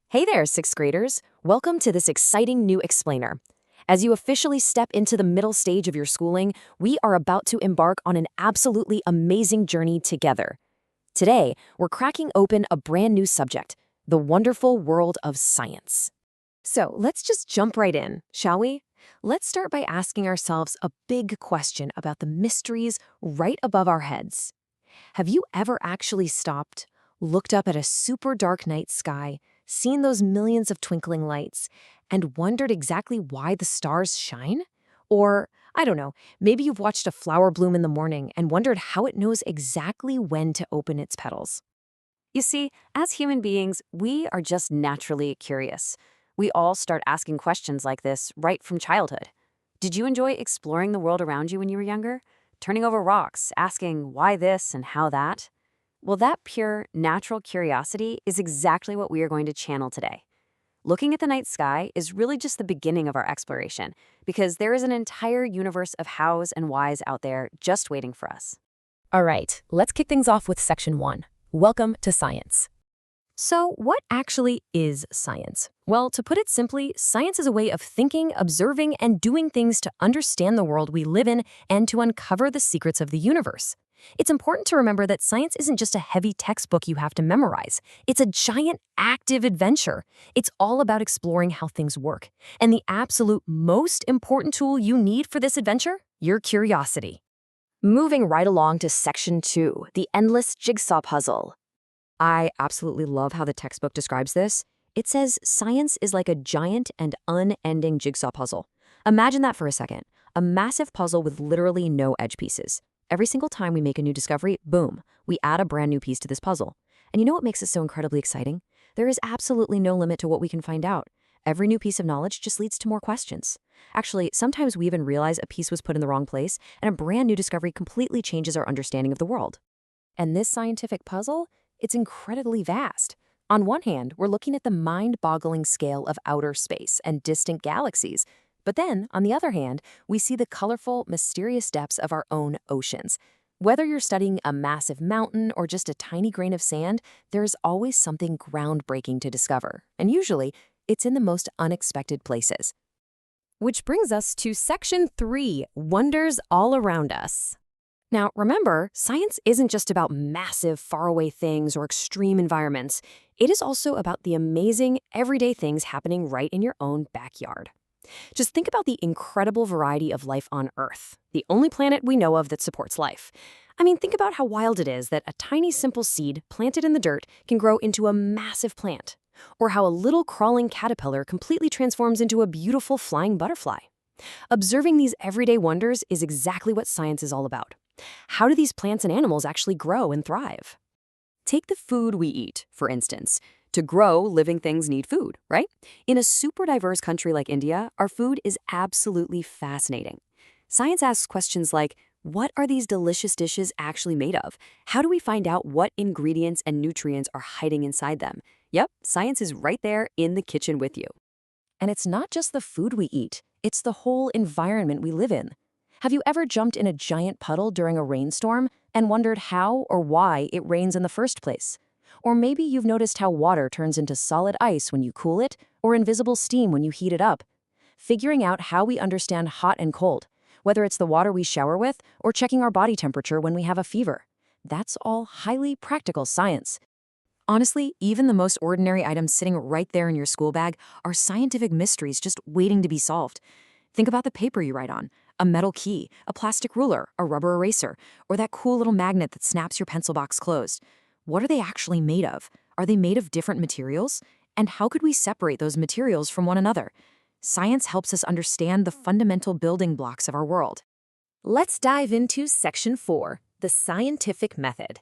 Hey there, sixth graders. Welcome to this exciting new explainer. As you officially step into the middle stage of your schooling, we are about to embark on an absolutely amazing journey together. Today, we're cracking open a brand new subject, the wonderful world of science. So let's just jump right in, shall we? Let's start by asking ourselves a big question about the mysteries right above our heads. Have you ever actually stopped, looked up at a super dark night sky, seen those millions of twinkling lights, and wondered exactly why the stars shine? Or, I don't know, maybe you've watched a flower bloom in the morning and wondered how it knows exactly when to open its petals. You see, as human beings, we are just naturally curious. We all start asking questions like this right from childhood. Did you enjoy exploring the world around you when you were younger? Turning over rocks, asking why this and how that? Well, that pure, natural curiosity is exactly what we are going to channel today. Looking at the night sky is really just the beginning of our exploration, because there is an entire universe of hows and whys out there just waiting for us. All right, let's kick things off with Section 1. Welcome to Science. So, what actually is science? Well, to put it simply, science is a way of thinking, observing, and doing things to understand the world we live in and to uncover the secrets of the universe. It's important to remember that science isn't just a heavy textbook you have to memorize. It's a giant, active adventure. It's all about exploring how things work. And the absolute most important tool you need for this adventure? Your curiosity. Moving right along to Section 2, the endless jigsaw puzzle. I absolutely love how the textbook describes this. It says science is like a giant and unending jigsaw puzzle. Imagine that for a second. A massive puzzle with literally no edge pieces. Every single time we make a new discovery, boom, we add a brand new piece to this puzzle. And you know what makes it so incredibly exciting? There is absolutely no limit to what we can find out. Every new piece of knowledge just leads to more questions. Actually, sometimes we even realize a piece was put in the wrong place, and a brand new discovery completely changes our understanding of the world. And this scientific puzzle? It's incredibly vast. On one hand, we're looking at the mind-boggling scale of outer space and distant galaxies. But then, on the other hand, we see the colorful, mysterious depths of our own oceans. Whether you're studying a massive mountain or just a tiny grain of sand, there's always something groundbreaking to discover. And usually, it's in the most unexpected places. Which brings us to Section 3, Wonders All Around Us. Now, remember, science isn't just about massive, faraway things or extreme environments. It is also about the amazing, everyday things happening right in your own backyard. Just think about the incredible variety of life on Earth, the only planet we know of that supports life. I mean, think about how wild it is that a tiny, simple seed planted in the dirt can grow into a massive plant, or how a little crawling caterpillar completely transforms into a beautiful flying butterfly. Observing these everyday wonders is exactly what science is all about. How do these plants and animals actually grow and thrive? Take the food we eat, for instance. To grow, living things need food, right? In a super diverse country like India, our food is absolutely fascinating. Science asks questions like, what are these delicious dishes actually made of? How do we find out what ingredients and nutrients are hiding inside them? Yep, science is right there in the kitchen with you. And it's not just the food we eat, it's the whole environment we live in. Have you ever jumped in a giant puddle during a rainstorm and wondered how or why it rains in the first place? Or maybe you've noticed how water turns into solid ice when you cool it, or invisible steam when you heat it up. Figuring out how we understand hot and cold, whether it's the water we shower with or checking our body temperature when we have a fever. That's all highly practical science. Honestly, even the most ordinary items sitting right there in your school bag are scientific mysteries just waiting to be solved. Think about the paper you write on, a metal key, a plastic ruler, a rubber eraser, or that cool little magnet that snaps your pencil box closed. What are they actually made of? Are they made of different materials? And how could we separate those materials from one another? Science helps us understand the fundamental building blocks of our world. Let's dive into Section 4, the scientific method.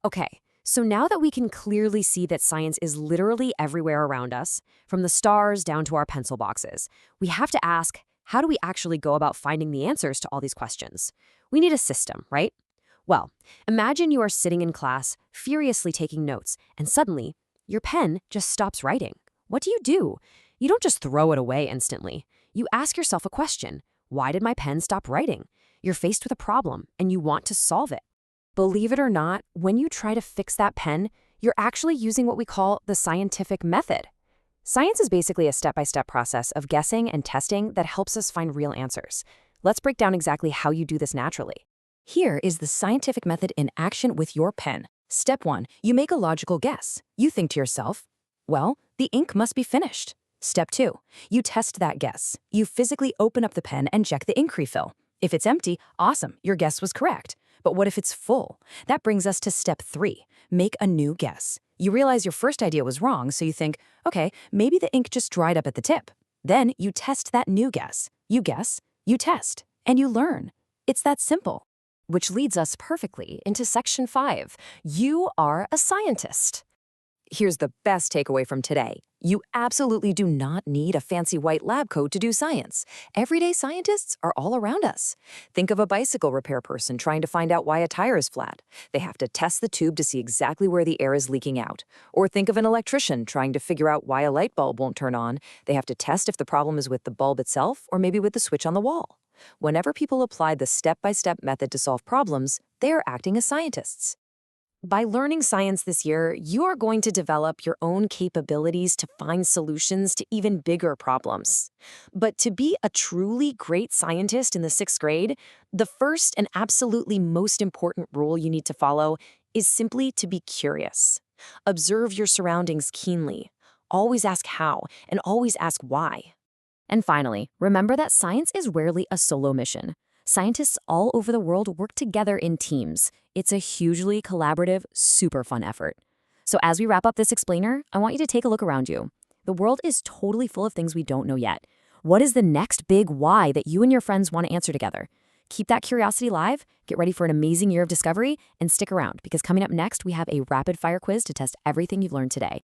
Okay, so now that we can clearly see that science is literally everywhere around us, from the stars down to our pencil boxes, we have to ask, how do we actually go about finding the answers to all these questions? We need a system, right? Well, imagine you are sitting in class, furiously taking notes, and suddenly, your pen just stops writing. What do? You don't just throw it away instantly. You ask yourself a question. Why did my pen stop writing? You're faced with a problem, and you want to solve it. Believe it or not, when you try to fix that pen, You're actually using what we call the scientific method. Science is basically a step-by-step process of guessing and testing that helps us find real answers. Let's break down exactly how you do this naturally. Here is the scientific method in action with your pen. Step 1. You make a logical guess. You think to yourself, well, the ink must be finished. Step 2. You test that guess. You physically open up the pen and check the ink refill. If it's empty, awesome, your guess was correct. But what if it's full? That brings us to step 3. Make a new guess. You realize your first idea was wrong, so you think, okay, maybe the ink just dried up at the tip. Then you test that new guess. You guess, you test, and you learn. It's that simple. Which leads us perfectly into section 5. You are a scientist. Here's the best takeaway from today. You absolutely do not need a fancy white lab coat to do science. Everyday scientists are all around us. Think of a bicycle repair person trying to find out why a tire is flat. They have to test the tube to see exactly where the air is leaking out. Or think of an electrician trying to figure out why a light bulb won't turn on. They have to test if the problem is with the bulb itself or maybe with the switch on the wall. Whenever people apply the step-by-step method to solve problems, they are acting as scientists. By learning science this year, you are going to develop your own capabilities to find solutions to even bigger problems. But to be a truly great scientist in the 6th grade, the first and absolutely most important rule you need to follow is simply to be curious. Observe your surroundings keenly. Always ask how, and always ask why. And finally, remember that science is rarely a solo mission. Scientists all over the world work together in teams. It's a hugely collaborative, super fun effort. So as we wrap up this explainer, I want you to take a look around you. The world is totally full of things we don't know yet. What is the next big why that you and your friends want to answer together? Keep that curiosity alive, get ready for an amazing year of discovery, and stick around because coming up next, we have a rapid-fire quiz to test everything you've learned today.